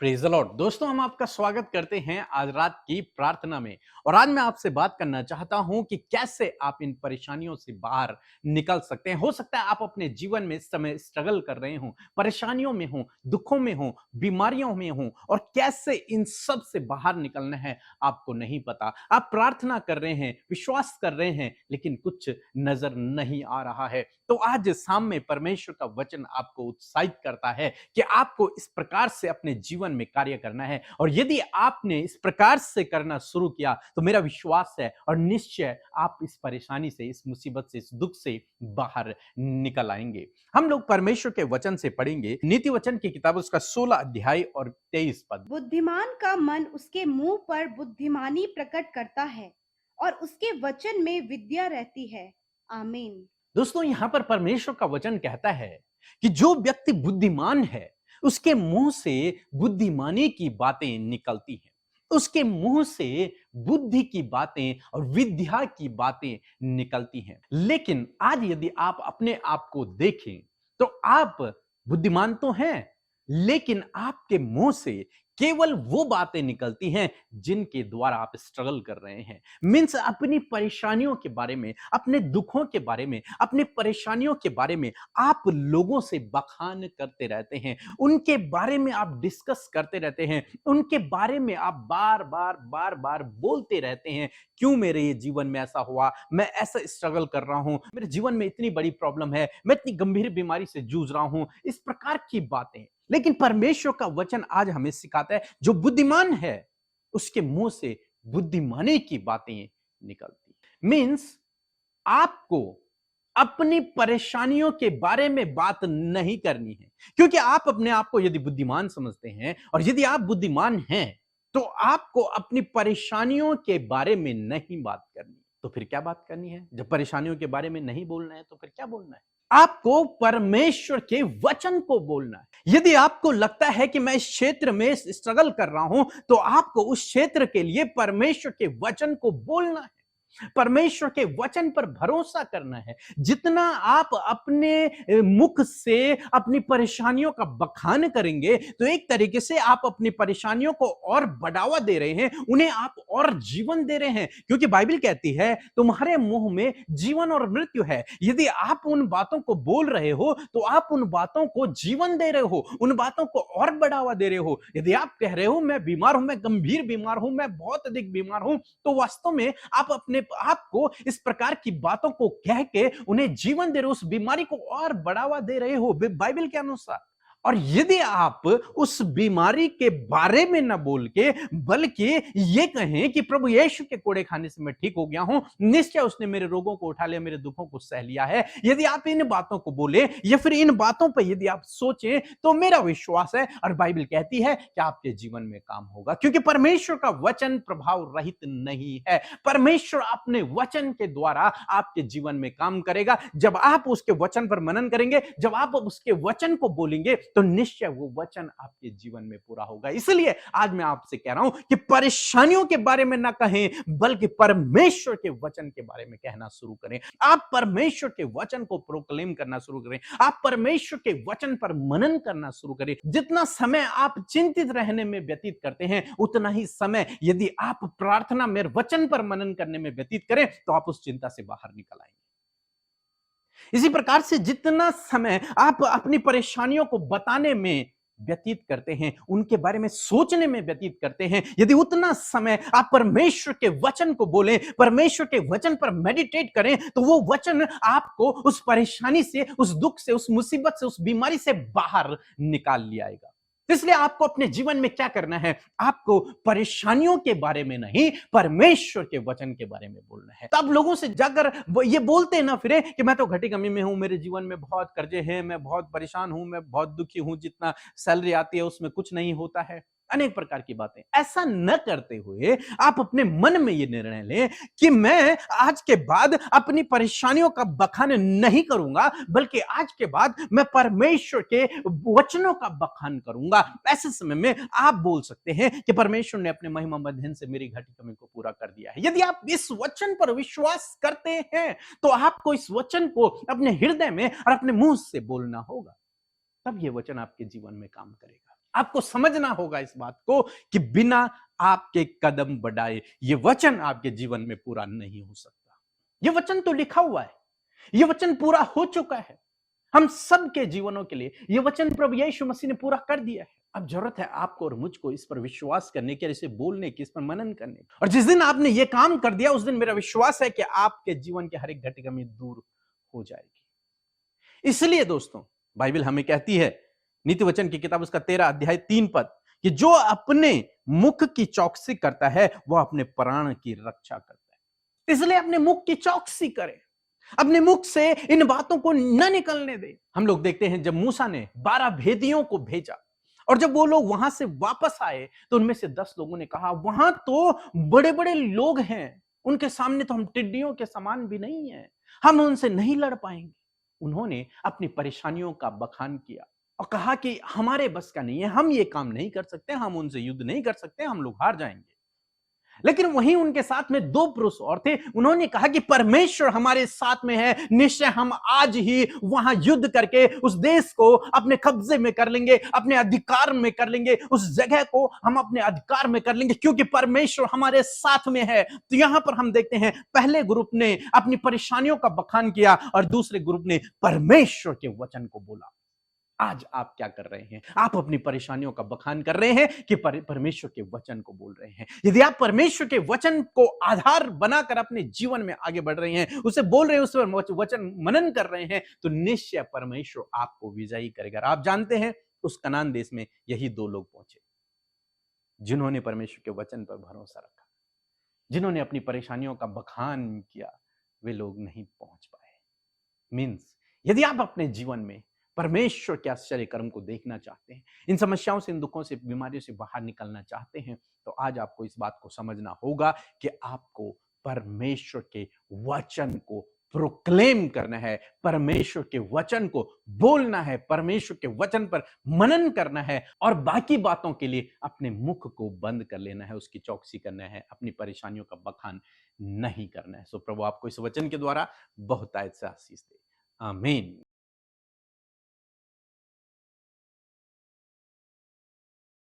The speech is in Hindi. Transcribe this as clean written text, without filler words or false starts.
Praise the Lord. दोस्तों, हम आपका स्वागत करते हैं आज रात की प्रार्थना में। और आज मैं आपसे बात करना चाहता हूं कि कैसे आप इन परेशानियों से बाहर निकल सकते हैं। हो सकता है आप अपने जीवन में इस समय स्ट्रगल कर रहे हो, परेशानियों में हो, दुखों में हो, बीमारियों में हो, और कैसे इन सब से बाहर निकलना है आपको नहीं पता। आप प्रार्थना कर रहे हैं, विश्वास कर रहे हैं, लेकिन कुछ नजर नहीं आ रहा है। तो आज शाम में परमेश्वर का वचन आपको उत्साहित करता है कि आपको इस प्रकार से अपने जीवन में कार्य करना है। और यदि आपने इस प्रकार से करना शुरू किया तो मेरा विश्वास है और निश्चय आप इस परेशानी से, इस मुसीबत से, इस दुख से बाहर निकल आएंगे। हम लोग परमेश्वर के वचन से पढ़ेंगे नीति वचन की किताब, उसका 16 अध्याय और 23 पद। बुद्धिमान का मन उसके मुंह पर बुद्धिमानी प्रकट करता है और उसके वचन में विद्या रहती है। आमीन। दोस्तों, यहां पर परमेश्वर का वचन कहता है कि जो व्यक्ति बुद्धिमान है उसके मुंह से बुद्धिमानी की बातें निकलती हैं। उसके मुंह से बुद्धि की बातें और विद्या की बातें निकलती हैं। लेकिन आज यदि आप अपने आप को देखें तो आप बुद्धिमान तो हैं, लेकिन आपके मुंह से केवल वो बातें निकलती हैं जिनके द्वारा आप स्ट्रगल कर रहे हैं। मीन्स अपनी परेशानियों के बारे में, अपने दुखों के बारे में, अपनी परेशानियों के बारे में आप लोगों से बखान करते रहते हैं, उनके बारे में आप डिस्कस करते रहते हैं, उनके बारे में आप बार बार बोलते रहते हैं। क्यों मेरे ये जीवन में ऐसा हुआ, मैं ऐसा स्ट्रगल कर रहा हूं, मेरे जीवन में इतनी बड़ी प्रॉब्लम है, मैं इतनी गंभीर बीमारी से जूझ रहा हूं, इस प्रकार की बातें। लेकिन परमेश्वर का वचन आज हमें सिखाता है जो बुद्धिमान है उसके मुंह से बुद्धिमानी की बातें निकलती। मीन्स आपको अपनी परेशानियों के बारे में बात नहीं करनी है, क्योंकि आप अपने आप को यदि बुद्धिमान समझते हैं और यदि आप बुद्धिमान हैं तो आपको अपनी परेशानियों के बारे में नहीं बात करनी। तो फिर क्या बात करनी है? जब परेशानियों के बारे में नहीं बोलना है तो फिर क्या बोलना है? आपको परमेश्वर के वचन को बोलना है। यदि आपको लगता है कि मैं इस क्षेत्र में स्ट्रगल कर रहा हूं तो आपको उस क्षेत्र के लिए परमेश्वर के वचन को बोलना है, परमेश्वर के वचन पर भरोसा करना है। जितना आप अपने मुख से अपनी परेशानियों का बखान करेंगे तो एक तरीके से आप अपनी परेशानियों को और बढ़ावा दे रहे हैं, उन्हें आप और जीवन दे रहे हैं, क्योंकि बाइबल कहती है तुम्हारे मुंह में जीवन और मृत्यु है। यदि आप उन बातों को बोल रहे हो तो आप उन बातों को जीवन दे रहे हो, उन बातों को और बढ़ावा दे रहे हो। यदि आप कह रहे हो मैं बीमार हूं, मैं गंभीर बीमार हूं, मैं बहुत अधिक बीमार हूं, तो वास्तव में आप अपने आपको इस प्रकार की बातों को कह के उन्हें जीवन दे रहे हो, उस बीमारी को और बढ़ावा दे रहे हो बाइबल के अनुसार। और यदि आप उस बीमारी के बारे में न बोल के बल्कि ये कहें कि प्रभु यीशु के कोड़े खाने से मैं ठीक हो गया हूं, निश्चय उसने मेरे रोगों को उठा लिया, मेरे दुखों को सह लिया है, यदि आप इन बातों को बोले या फिर इन बातों पर यदि आप सोचें तो मेरा विश्वास है और बाइबल कहती है कि आपके जीवन में काम होगा, क्योंकि परमेश्वर का वचन प्रभाव रहित नहीं है। परमेश्वर अपने वचन के द्वारा आपके जीवन में काम करेगा। जब आप उसके वचन पर मनन करेंगे, जब आप उसके वचन को बोलेंगे तो निश्चय वो वचन आपके जीवन में पूरा होगा। इसलिए आज मैं आपसे कह रहा हूं कि परेशानियों के बारे में ना कहें बल्कि परमेश्वर के वचन के बारे में कहना शुरू करें। आप परमेश्वर के वचन को प्रोक्लेम करना शुरू करें, आप परमेश्वर के वचन पर मनन करना शुरू करें। जितना समय आप चिंतित रहने में व्यतीत करते हैं उतना ही समय यदि आप प्रार्थना में वचन पर मनन करने में व्यतीत करें तो आप उस चिंता से बाहर निकल आएंगे। इसी प्रकार से जितना समय आप अपनी परेशानियों को बताने में व्यतीत करते हैं, उनके बारे में सोचने में व्यतीत करते हैं, यदि उतना समय आप परमेश्वर के वचन को बोलें, परमेश्वर के वचन पर मेडिटेट करें, तो वो वचन आपको उस परेशानी से, उस दुख से, उस मुसीबत से, उस बीमारी से बाहर निकाल लिया आएगा। इसलिए आपको अपने जीवन में क्या करना है? आपको परेशानियों के बारे में नहीं, परमेश्वर के वचन के बारे में बोलना है। तब लोगों से जाकर ये बोलते ना फिरे कि मैं तो घटी कमी में हूं, मेरे जीवन में बहुत कर्जे हैं, मैं बहुत परेशान हूं, मैं बहुत दुखी हूं, जितना सैलरी आती है उसमें कुछ नहीं होता है। अनेक प्रकार की बातें ऐसा न करते हुए आप अपने मन में यह निर्णय लें कि मैं आज के बाद अपनी परेशानियों का बखान नहीं करूंगा, बल्कि आज के बाद मैं परमेश्वर के वचनों का बखान करूंगा। ऐसे समय में आप बोल सकते हैं कि परमेश्वर ने अपने महिमा मध्यन से मेरी घटी कमी को पूरा कर दिया है। यदि आप इस वचन पर विश्वास करते हैं तो आपको इस वचन को अपने हृदय में और अपने मुंह से बोलना होगा, तब यह वचन आपके जीवन में काम करेगा। आपको समझना होगा इस बात को कि बिना आपके कदम बढ़ाए ये वचन आपके जीवन में पूरा नहीं हो सकता। ये वचन तो लिखा हुआ है, ये वचन पूरा हो चुका है हम सबके जीवनों के लिए। ये वचन प्रभु यीशु मसीह ने पूरा कर दिया है। अब जरूरत है आपको और मुझको इस पर विश्वास करने की, इसे बोलने की, इस पर मनन करने की। और जिस दिन आपने ये काम कर दिया उस दिन मेरा विश्वास है कि आपके जीवन के हर एक घटी कमी दूर हो जाएगी। इसलिए दोस्तों बाइबल हमें कहती है, नीति वचन की किताब उसका 13 अध्याय 3 पद, कि जो अपने मुख की चौकसी करता है वह अपने प्राण की रक्षा करता है। इसलिए अपने मुख की चौकसी करें, अपने मुख से इन बातों को न निकलने दे। हम लोग देखते हैं जब मूसा ने 12 भेदियों को भेजा और जब वो लोग वहां से वापस आए तो उनमें से 10 लोगों ने कहा वहां तो बड़े बड़े लोग हैं, उनके सामने तो हम टिड्डियों के समान भी नहीं है, हम उनसे नहीं लड़ पाएंगे। उन्होंने अपनी परेशानियों का बखान किया और कहा कि हमारे बस का नहीं है, हम ये काम नहीं कर सकते, हम उनसे युद्ध नहीं कर सकते, हम लोग हार जाएंगे। लेकिन वहीं उनके साथ में 2 पुरुष और थे, उन्होंने कहा कि परमेश्वर हमारे साथ में है, निश्चय हम आज ही वहां युद्ध करके उस देश को अपने कब्जे में कर लेंगे, अपने अधिकार में कर लेंगे, उस जगह को हम अपने अधिकार में कर लेंगे क्योंकि परमेश्वर हमारे साथ में है। तो यहां पर हम देखते हैं पहले ग्रुप ने अपनी परेशानियों का बखान किया और दूसरे ग्रुप ने परमेश्वर के वचन को बोला। आज आप क्या कर रहे हैं? आप अपनी परेशानियों का बखान कर रहे हैं कि परमेश्वर के वचन को बोल रहे हैं? यदि आप परमेश्वर के वचन को आधार बनाकर अपने जीवन में आगे बढ़ रहे हैं, उसे बोल रहे हैं, उस पर वचन मनन कर रहे हैं, तो निश्चय परमेश्वर आपको विजयी करेगा। आप जानते हैं उस कनान देश में यही 2 लोग पहुंचे जिन्होंने परमेश्वर के वचन पर भरोसा रखा, जिन्होंने अपनी परेशानियों का बखान किया, वे लोग नहीं पहुंच पाए। मीन्स यदि आप अपने जीवन में परमेश्वर के आश्चर्य कर्म को देखना चाहते हैं, इन समस्याओं से, इन दुखों से, बीमारियों से बाहर निकलना चाहते हैं, तो आज आपको इस बात को समझना होगा कि आपको परमेश्वर के वचन को प्रोक्लेम करना है, परमेश्वर के वचन को बोलना है, परमेश्वर के वचन पर मनन करना है और बाकी बातों के लिए अपने मुख को बंद कर लेना है, उसकी चौकसी करना है, अपनी परेशानियों का बखान नहीं करना है। सो प्रभु आपको इस वचन के द्वारा बहुतायत से आशीष दे। आमीन।